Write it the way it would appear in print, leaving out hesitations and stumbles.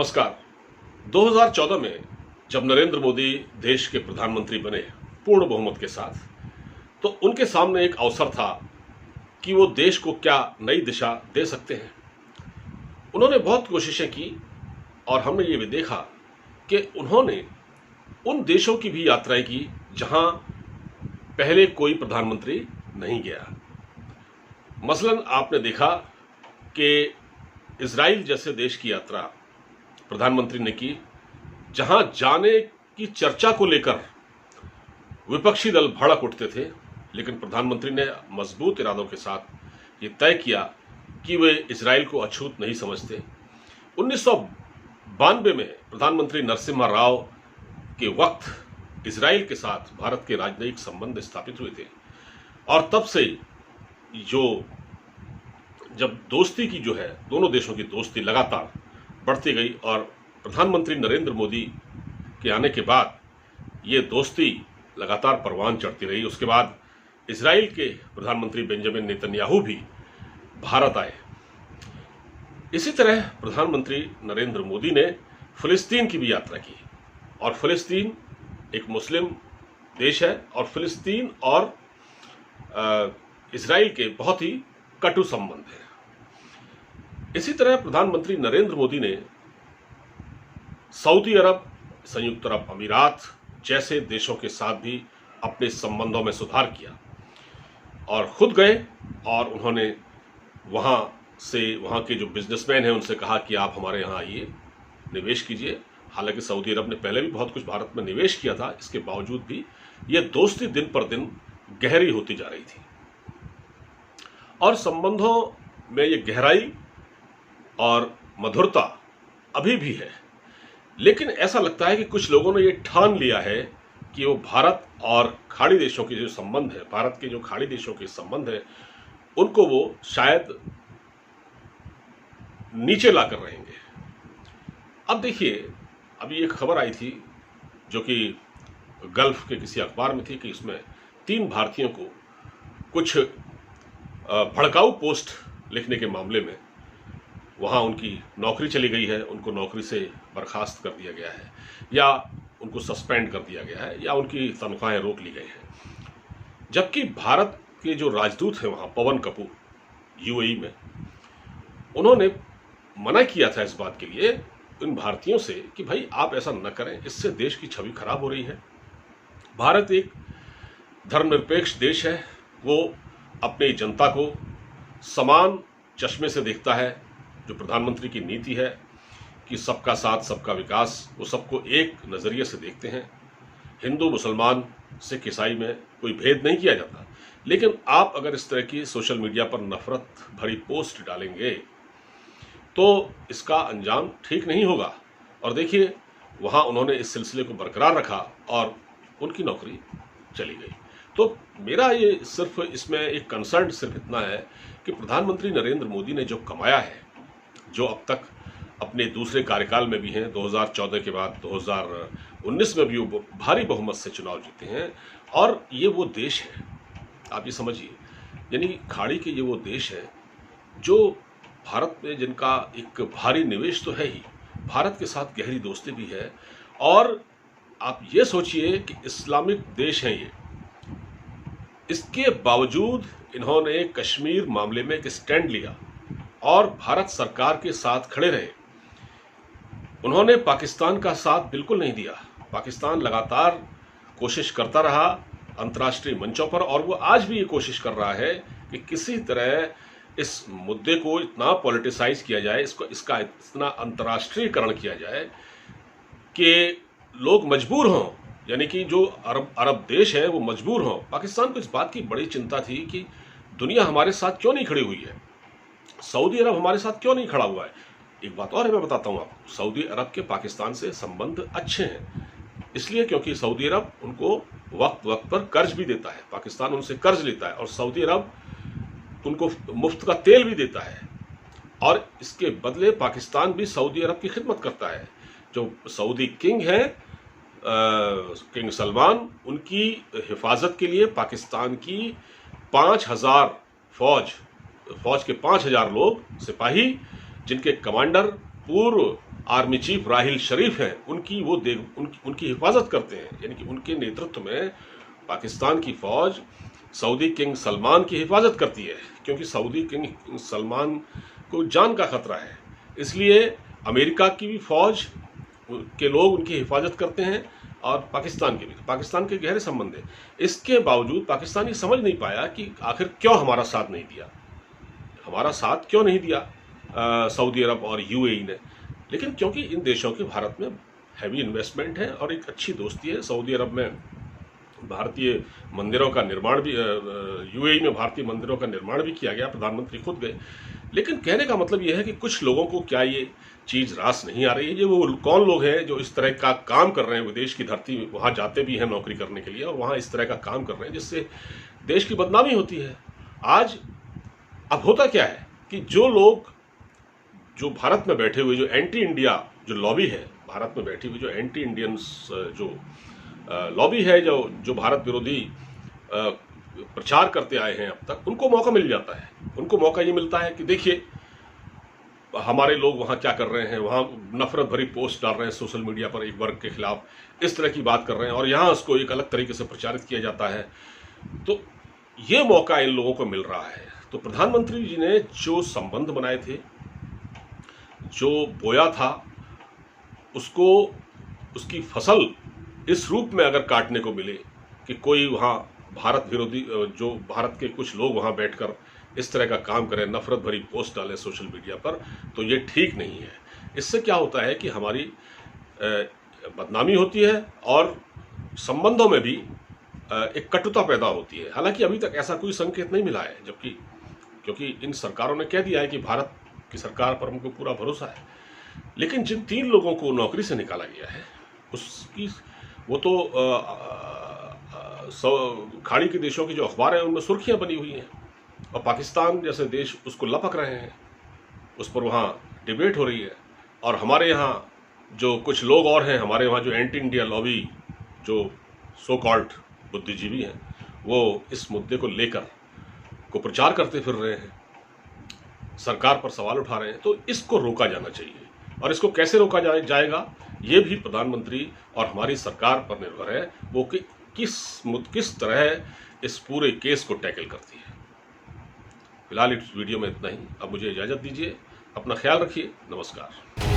नमस्कार। 2014 में जब नरेंद्र मोदी देश के प्रधानमंत्री बने पूर्ण बहुमत के साथ, तो उनके सामने एक अवसर था कि वो देश को क्या नई दिशा दे सकते हैं। उन्होंने बहुत कोशिशें की और हमने ये भी देखा कि उन्होंने उन देशों की भी यात्राएं की जहां पहले कोई प्रधानमंत्री नहीं गया। मसलन आपने देखा कि इजराइल जैसे देश की यात्रा प्रधानमंत्री ने की, जहां जाने की चर्चा को लेकर विपक्षी दल भड़क उठते थे, लेकिन प्रधानमंत्री ने मजबूत इरादों के साथ ये तय किया कि वे इजराइल को अछूत नहीं समझते। 1992 में प्रधानमंत्री नरसिम्हा राव के वक्त इजराइल के साथ भारत के राजनयिक संबंध स्थापित हुए थे और तब से जब दोस्ती की दोनों देशों की दोस्ती लगातार बढ़ती गई और प्रधानमंत्री नरेंद्र मोदी के आने के बाद ये दोस्ती लगातार परवान चढ़ती रही। उसके बाद इजराइल के प्रधानमंत्री बेंजामिन नेतन्याहू भी भारत आए। इसी तरह प्रधानमंत्री नरेंद्र मोदी ने फिलिस्तीन की भी यात्रा की और फिलिस्तीन एक मुस्लिम देश है और फिलिस्तीन और इजराइल के बहुत ही कटु संबंध है। इसी तरह प्रधानमंत्री नरेंद्र मोदी ने सऊदी अरब, संयुक्त अरब अमीरात जैसे देशों के साथ भी अपने संबंधों में सुधार किया और खुद गए और उन्होंने वहाँ के जो बिजनेसमैन हैं उनसे कहा कि आप हमारे यहाँ आइए, निवेश कीजिए। हालांकि सऊदी अरब ने पहले भी बहुत कुछ भारत में निवेश किया था, इसके बावजूद भी यह दोस्ती दिन पर दिन गहरी होती जा रही थी और संबंधों में ये गहराई और मधुरता अभी भी है। लेकिन ऐसा लगता है कि कुछ लोगों ने ये ठान लिया है कि वो भारत और खाड़ी देशों के जो संबंध है, भारत के जो खाड़ी देशों के संबंध है, उनको वो शायद नीचे लाकर रहेंगे। अब देखिए, अभी एक खबर आई थी जो कि गल्फ के किसी अखबार में थी कि इसमें 3 भारतीयों को कुछ भड़काऊ पोस्ट लिखने के मामले में वहाँ उनकी नौकरी चली गई है, उनको नौकरी से बर्खास्त कर दिया गया है या उनको सस्पेंड कर दिया गया है या उनकी तनख्वाहें रोक ली गई हैं। जबकि भारत के जो राजदूत हैं वहाँ, पवन कपूर, यूएई में, उन्होंने मना किया था इस बात के लिए इन भारतीयों से कि भाई आप ऐसा न करें, इससे देश की छवि खराब हो रही है। भारत एक धर्मनिरपेक्ष देश है, वो अपनी जनता को समान चश्मे से देखता है। जो प्रधानमंत्री की नीति है कि सबका साथ सबका विकास, वो सबको एक नज़रिए से देखते हैं। हिंदू, मुसलमान, सिख, ईसाई में कोई भेद नहीं किया जाता। लेकिन आप अगर इस तरह की सोशल मीडिया पर नफरत भरी पोस्ट डालेंगे तो इसका अंजाम ठीक नहीं होगा। और देखिए, वहाँ उन्होंने इस सिलसिले को बरकरार रखा और उनकी नौकरी चली गई। तो मेरा ये सिर्फ इसमें एक कंसर्न सिर्फ इतना है कि प्रधानमंत्री नरेंद्र मोदी ने जो कमाया है, जो अब तक अपने दूसरे कार्यकाल में भी हैं, 2014 के बाद 2019 में भी वो भारी बहुमत से चुनाव जीते हैं और ये वो देश है, आप ये समझिए, यानी खाड़ी के ये वो देश है जो भारत में, जिनका एक भारी निवेश तो है ही, भारत के साथ गहरी दोस्ती भी है। और आप ये सोचिए कि इस्लामिक देश हैं ये, इसके बावजूद इन्होंने कश्मीर मामले में एक स्टैंड लिया और भारत सरकार के साथ खड़े रहे। उन्होंने पाकिस्तान का साथ बिल्कुल नहीं दिया। पाकिस्तान लगातार कोशिश करता रहा अंतर्राष्ट्रीय मंचों पर और वो आज भी ये कोशिश कर रहा है कि किसी तरह इस मुद्दे को इतना पॉलिटिसाइज किया जाए, इसका इतना अंतर्राष्ट्रीयकरण किया जाए कि लोग मजबूर हों, यानी कि जो अरब देश है वो मजबूर हों। पाकिस्तान को इस बात की बड़ी चिंता थी कि दुनिया हमारे साथ क्यों नहीं खड़ी हुई है, सऊदी अरब हमारे साथ क्यों नहीं खड़ा हुआ है। एक बात और है, मैं बताता हूँ आपको, सऊदी अरब के पाकिस्तान से संबंध अच्छे हैं, इसलिए क्योंकि सऊदी अरब उनको वक्त वक्त पर कर्ज भी देता है, पाकिस्तान उनसे कर्ज लेता है और सऊदी अरब उनको मुफ्त का तेल भी देता है और इसके बदले पाकिस्तान भी सऊदी अरब की खिदमत करता है। जो सऊदी किंग हैं, किंग सलमान, उनकी हिफाजत के लिए पाकिस्तान की 5000 फौज के 5000 लोग सिपाही, जिनके कमांडर पूर्व आर्मी चीफ राहिल शरीफ हैं उनकी वो उनकी हिफाजत करते हैं, यानी कि उनके नेतृत्व में पाकिस्तान की फौज सऊदी किंग सलमान की हिफाजत करती है, क्योंकि सऊदी किंग सलमान को जान का खतरा है। इसलिए अमेरिका की भी फौज के लोग उनकी हिफाजत करते हैं और पाकिस्तान के भी, पाकिस्तान के गहरे संबंध है। इसके बावजूद पाकिस्तान ये समझ नहीं पाया कि आखिर क्यों हमारा साथ नहीं दिया, हमारा साथ क्यों नहीं दिया सऊदी अरब और यूएई ने। लेकिन क्योंकि इन देशों के भारत में हैवी इन्वेस्टमेंट है और एक अच्छी दोस्ती है। सऊदी अरब में भारतीय मंदिरों का निर्माण भी, यूएई में भारतीय मंदिरों का निर्माण भी किया गया, प्रधानमंत्री खुद गए। लेकिन कहने का मतलब यह है कि कुछ लोगों को क्या ये चीज़ रास नहीं आ रही है। ये वो कौन लोग हैं जो इस तरह का काम कर रहे हैं, विदेश की धरती वहाँ जाते भी हैं नौकरी करने के लिए और वहाँ इस तरह का काम कर रहे हैं जिससे देश की बदनामी होती है। आज अब होता क्या है कि जो लोग जो भारत में बैठे हुए जो एंटी इंडिया जो लॉबी है, भारत में बैठी हुई जो एंटी इंडियंस जो लॉबी है, जो भारत विरोधी प्रचार करते आए हैं अब तक, उनको मौका मिल जाता है। उनको मौका ये मिलता है कि देखिए हमारे लोग वहाँ क्या कर रहे हैं, वहाँ नफरत भरी पोस्ट डाल रहे हैं सोशल मीडिया पर, एक वर्ग के खिलाफ इस तरह की बात कर रहे हैं और यहाँ उसको एक अलग तरीके से प्रचारित किया जाता है। तो ये मौका इन लोगों को मिल रहा है। तो प्रधानमंत्री जी ने जो संबंध बनाए थे, जो बोया था, उसको उसकी फसल इस रूप में अगर काटने को मिले कि कोई वहाँ भारत विरोधी, जो भारत के कुछ लोग वहाँ बैठकर इस तरह का काम करें, नफरत भरी पोस्ट डालें सोशल मीडिया पर, तो ये ठीक नहीं है। इससे क्या होता है कि हमारी बदनामी होती है और संबंधों में भी एक कटुता पैदा होती है। हालांकि अभी तक ऐसा कोई संकेत नहीं मिला है, जबकि क्योंकि इन सरकारों ने कह दिया है कि भारत की सरकार पर हमको पूरा भरोसा है। लेकिन जिन 3 लोगों को नौकरी से निकाला गया है उसकी वो तो खाड़ी के देशों के जो अखबार हैं उनमें सुर्खियां बनी हुई हैं और पाकिस्तान जैसे देश उसको लपक रहे हैं, उस पर वहाँ डिबेट हो रही है। और हमारे यहाँ जो कुछ लोग और हैं, हमारे वहाँ जो एंटी इंडिया लॉबी जो सो कॉल्ड बुद्धिजीवी हैं, वो इस मुद्दे को लेकर को प्रचार करते फिर रहे हैं, सरकार पर सवाल उठा रहे हैं। तो इसको रोका जाना चाहिए और इसको कैसे रोका जाएगा ये भी प्रधानमंत्री और हमारी सरकार पर निर्भर है, वो कि किस तरह इस पूरे केस को टैकल करती है। फिलहाल इस वीडियो में इतना ही। अब मुझे इजाज़त दीजिए, अपना ख्याल रखिए, नमस्कार।